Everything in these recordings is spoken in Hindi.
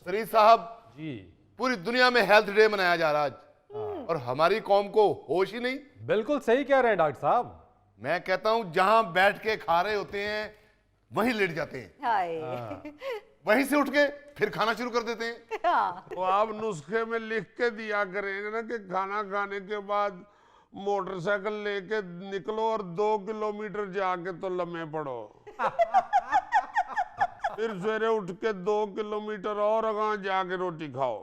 फरीद साहब जी पूरी दुनिया में हेल्थ डे मनाया जा रहा है आज, और हमारी कौम को होश ही नहीं। बिल्कुल सही कह रहे हैं डॉक्टर साहब। मैं कहता हूं जहां बैठ के खा रहे होते हैं वहीं लेट जाते हैं, हाय। वहीं से उठ के फिर खाना शुरू कर देते हैं। हाँ। तो आप नुस्खे में लिख के दिया करेंगे ना कि खाना खाने के बाद मोटरसाइकिल लेके निकलो और 2 किलोमीटर जाके तो लम्हे पड़ो, फिर सवेरे उठ के 2 किलोमीटर और आगे जाके रोटी खाओ।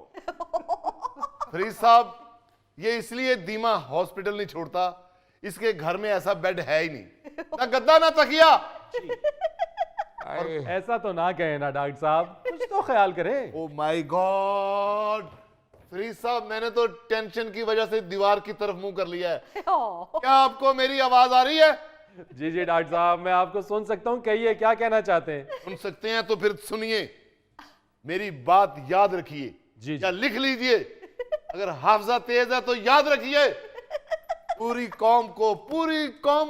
फरीद साहब ये इसलिए दीमा हॉस्पिटल नहीं छोड़ता, इसके घर में ऐसा बेड है ही नहीं, ना गद्दा ना तकिया। और ऐसा तो ना कहें ना डॉक्टर साहब, कुछ तो ख्याल करें। ओ माय गॉड फरीद साहब, मैंने तो टेंशन की वजह से दीवार की तरफ मुंह कर लिया है। क्या आपको मेरी आवाज आ रही है? जी जी डॉक्टर साहब, मैं आपको सुन सकता हूँ, कहिए क्या कहना चाहते हैं। सुन सकते हैं तो फिर सुनिए, मेरी बात याद रखिए जी या लिख लीजिए, अगर हाफजा तेज है तो याद रखिए। पूरी कौम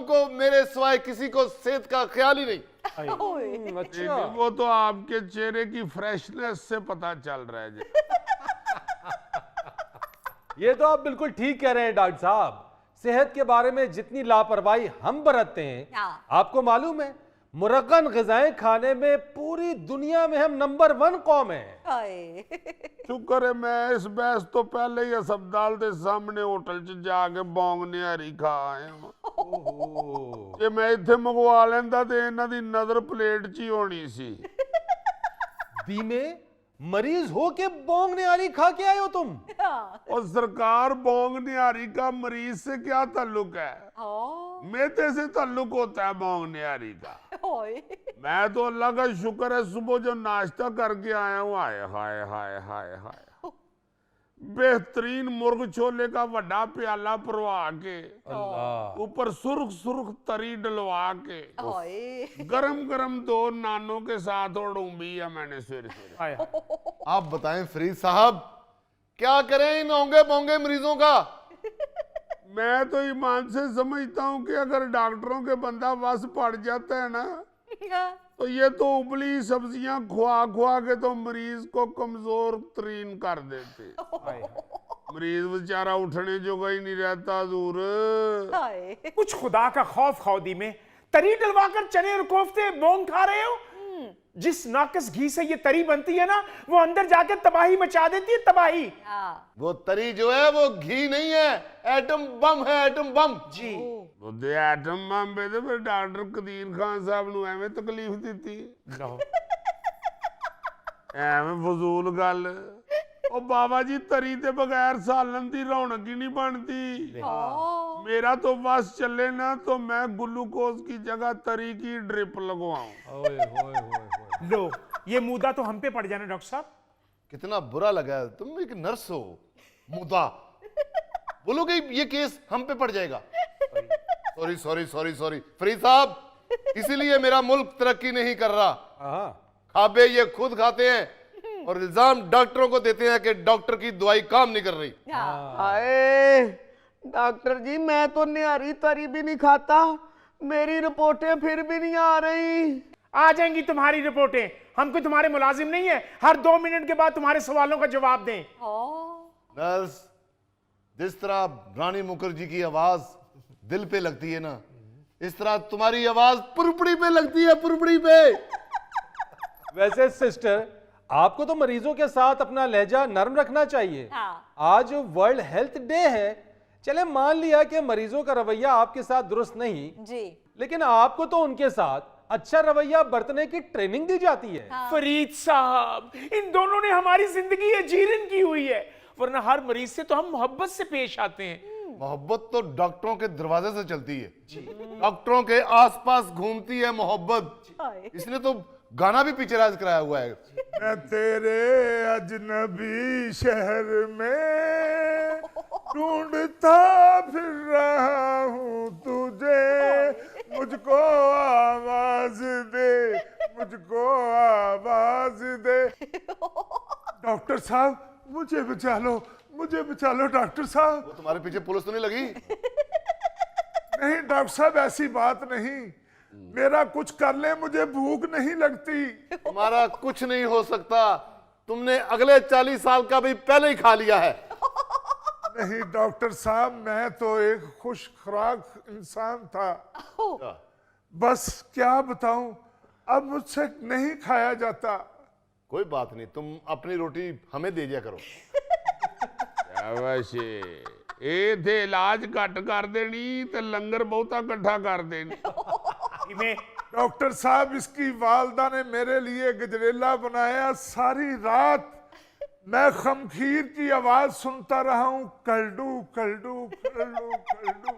को मेरे सिवाय किसी को सेहत का ख्याल ही नहीं। अच्छा वो तो आपके चेहरे की फ्रेशनेस से पता चल रहा है जी। ये तो आप बिल्कुल ठीक कह रहे हैं डॉक्टर साहब। सेहत के बारे में जितनी लापरवाही हम बरतते हैं, हाँ। आपको मालूम है मुरक्कन ग़िज़ाएं खाने में पूरी दुनिया में हम नंबर 1 कौम है। हाय। शुक्र है मैं इस बहस तो पहले ही अस्पताल के सामने होटल च जाके बौंग निहारी खा आया हूं। जे मैं इत्थे मंगवा लेंदा ते इन्हां दी नजर प्लेट च ही होनी सी। धीमे मरीज हो के बोंग निहारी खा के आए हो तुम? और सरकार बौंग निहारी का मरीज से क्या ताल्लुक है? मेरे से ताल्लुक होता है बौंग निहारी का। मैं तो अल्लाह का शुक्र है सुबह जो नाश्ता करके आया हूँ, हाय हाय हाय हाय हाय, बेहतरीन मुर्ग छोले का बड़ा प्याला परवा के, अल्लाह। ऊपर सुर्ख सुर्ख तरी डलवा के, गरम गरम 2 नानों के साथ उड़ूंबी है मैंने सवेरे सवेरे। आप बताएं फरीद साहब, क्या करें इन ओंगे बोंगे मरीजों का? मैं तो ईमान से समझता हूँ कि अगर डॉक्टरों के बंदा बस पड़ जाता है ना, तो ये तो उबली सब्जियां खुआ खुआ के तो मरीज को कमजोर तरीन कर देते। मरीज बेचारा उठने जोगा ही नहीं रहता। दूर कुछ खुदा का खौफ खौदी में तरी डलवाकर चने और कोफ्ते बोंग खा रहे हो। जिस नाकस घी से ये तरी बनती है ना, वो अंदर जाके तबाही मचा देती है, तबाही। वो तरी जो है वो घी नहीं है, एटम बम है, एटम बम। जी एटम बम पे तो फिर डॉक्टर कदीर खान साहब ਨੂੰ ਐਵੇਂ तकलीफ ਦਿੱਤੀ। ਐਵੇਂ ਫਜ਼ੂਲ ਗੱਲ। ਉਹ ਬਾਬਾ ਜੀ ਤਰੀ ਤੇ ਬਗੈਰ ਸਾਲਨ ਦੀ ਰੌਣਕ ਹੀ नहीं बनती। मेरा तो बस चले ना तो मैं ग्लूकोज की जगह तरी की ड्रिप लगवाऊं। लो, ये मुद्दा तो हम पे पड़ जाना डॉक्टर साहब। कितना बुरा लगा है, तुम एक नर्स हो, मुद्दा बोलोगे ये केस हम पे पड़ जाएगा। Sorry sorry sorry sorry Farid साहब, इसीलिए मेरा मुल्क तरक्की नहीं कर रहा। खाबे ये खुद खाते हैं और इल्जाम डॉक्टरों को देते हैं कि डॉक्टर की दवाई काम नहीं कर रही। हाय डॉक्टर जी, मैं तो निहारी तरी भी नहीं खाता, मेरी रिपोर्टें फिर भी नहीं आ रही। आ जाएंगी तुम्हारी रिपोर्टें, हम कोई तुम्हारे मुलाजिम नहीं है हर 2 मिनट के बाद तुम्हारे सवालों का जवाब दें। नर्स, जिस तरह रानी मुखर्जी की आवाज दिल पे लगती है ना, इस तरह तुम्हारी आवाज पुरपड़ी पे लगती है, पुरपड़ी पे। वैसे सिस्टर, आपको तो मरीजों के साथ अपना लहजा नरम रखना चाहिए। आज वर्ल्ड हेल्थ डे है, चले मान लिया कि मरीजों का रवैया आपके साथ दुरुस्त नहीं जी, लेकिन आपको तो उनके साथ अच्छा रवैया बरतने की ट्रेनिंग दी जाती है। फरीद साहब, इन दोनों ने हमारी जिंदगी अजीरन की हुई है, वरना हर मरीज से तो हम मोहब्बत से पेश आते हैं। मोहब्बत तो डॉक्टरों के दरवाजे से चलती है, डॉक्टरों के आसपास घूमती है मोहब्बत। इसने तो गाना भी पिक्चराइज कराया हुआ है। मैं तेरे अजनबी शहर में ढूंढता फिर रहा हूँ तुझे, मुझको आवाज दे, मुझको आवाज दे। डॉक्टर साहब मुझे बचा लो, मुझे बचा लो डॉक्टर साहब। वो तुम्हारे पीछे पुलिस तो नहीं लगी? नहीं डॉक्टर साहब, ऐसी बात नहीं, मेरा कुछ कर ले, मुझे भूख नहीं लगती। तुम्हारा कुछ नहीं हो सकता, तुमने अगले 40 साल का भी पहले ही खा लिया है। नहीं डॉक्टर साहब, मैं तो एक खुश खुराक इंसान था, बस क्या बताऊं, अब मुझसे नहीं खाया जाता। कोई बात नहीं, तुम अपनी रोटी हमें दे दिया करो। ਇਹ ਤੇ ਇਲਾਜ ਘੱਟ ਕਰ ਦੇਣੀ ਤੇ ਲੰਗਰ ਬਹੁਤਾ ਇਕੱਠਾ ਕਰ ਦੇਣੀ। में डॉक्टर साहब, इसकी वालदा ने मेरे लिए गजरेला बनाया, सारी रात मैं खमखीर की आवाज सुनता रहा हूं, कलडू कलडू कलडू कलडू।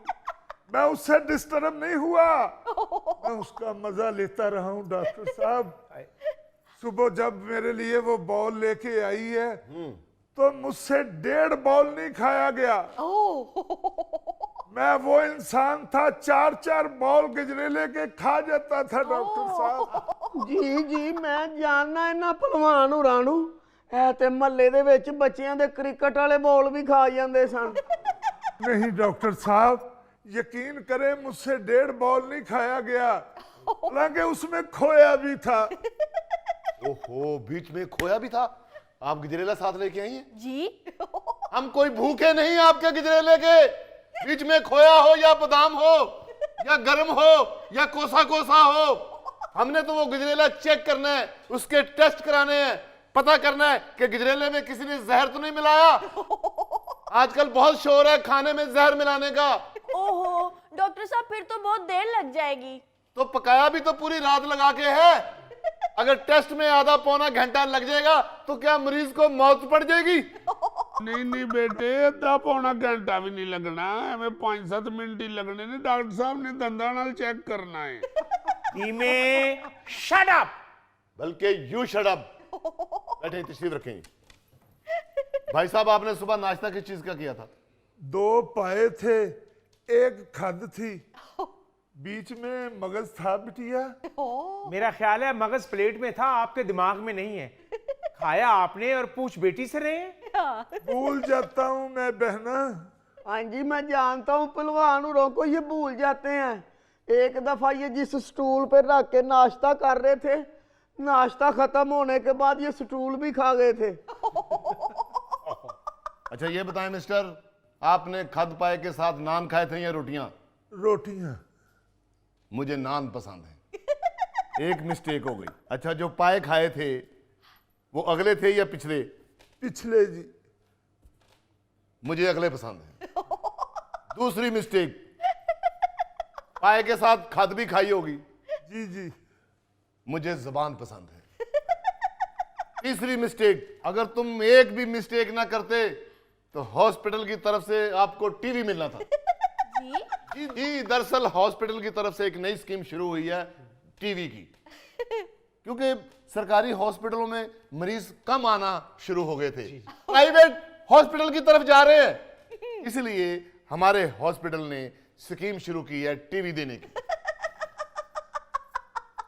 मैं उससे डिस्टर्ब नहीं हुआ, मैं उसका मजा लेता रहा हूं। डॉक्टर साहब, सुबह जब मेरे लिए वो बॉल लेके आई है तो मुझसे 1.5 बॉल नहीं खाया गया। मैं वो इंसान था 4-4 बॉल गजरेले के खा जाता था। डॉक्टर साहब ਜੀ ਜੀ ਮੈਂ ਜਾਣਨਾ ਇਹਨਾਂ ਪਹਿਲਵਾਨ ਹੋਰਾਂ ਨੂੰ, ਐ ਤੇ ਮਹੱਲੇ ਦੇ ਵਿੱਚ ਬੱਚਿਆਂ ਦੇ ਕ੍ਰਿਕਟ ਵਾਲੇ ਬਾਲ ਵੀ ਖਾ ਜਾਂਦੇ ਸਨ। नहीं डॉक्टर साहब, यकीन करें मुझसे 1.5 बॉल नहीं खाया गया, हालांकि उसमें खोया भी था। ओहो, बीच में खोया भी था। आप गजरेला साथ लेके आई हैं? जी हम कोई भूखे नहीं आपके गजरेले के। बीच में खोया हो या बादाम हो या गर्म हो या कोसा कोसा हो, हमने तो वो गजरेला चेक करना है, उसके टेस्ट कराने हैं, पता करना है कि गजरेले में किसी ने जहर तो नहीं मिलाया। आजकल बहुत शोर है खाने में जहर मिलाने का। ओहो डॉक्टर साहब, फिर तो बहुत देर लग जाएगी। तो पकाया भी तो पूरी रात लगा के है। अगर टेस्ट में आधा पौना घंटा लग जाएगा तो क्या मरीज को मौत पड़ जाएगी? नहीं नहीं बेटे, अद्धा पौना घंटा भी नहीं लगना, हमें 5-7 मिनट ही लगने ने। डॉक्टर साहब ने दंदा नाल चेक करना है। में शट अप। बल्कि यू शट अप। बैठे तशरीफ रखें। भाई साहब, आपने सुबह नाश्ता किस चीज का किया था? 2 पाए थे, एक खद थी, बीच में मगज था बिटिया। मेरा ख्याल है मगज प्लेट में था, आपके दिमाग में नहीं है। खाया आपने और पूछ बेटी से रहे। भूल जाता हूँ मैं बहना। हाँ जी मैं जानता हूँ पहलवान होरों को ये भूल जाते हैं। एक दफा ये जिस स्टूल पर रख के नाश्ता कर रहे थे, नाश्ता खत्म होने के बाद ये स्टूल भी खा गए थे। अच्छा ये बताएं मिस्टर, आपने खद पाए के साथ नान खाए थे या रोटियां? रोटियां। मुझे नान पसंद है। एक मिस्टेक हो गई। अच्छा, जो पाए खाए थे वो अगले थे या पिछले? पिछले जी। मुझे अगले पसंद है। दूसरी मिस्टेक, पाए के साथ खद भी खाई होगी। जी जी। मुझे जबान पसंद है। तीसरी मिस्टेक, अगर तुम एक भी मिस्टेक ना करते तो हॉस्पिटल की तरफ से आपको टीवी मिलना था। जी जी जी, दरअसल हॉस्पिटल की तरफ से एक नई स्कीम शुरू हुई है टीवी की, क्योंकि सरकारी हॉस्पिटलों में मरीज कम आना शुरू हो गए थे, प्राइवेट हॉस्पिटल की तरफ जा रहे हैं, इसलिए हमारे हॉस्पिटल ने स्कीम शुरू की है टीवी देने की।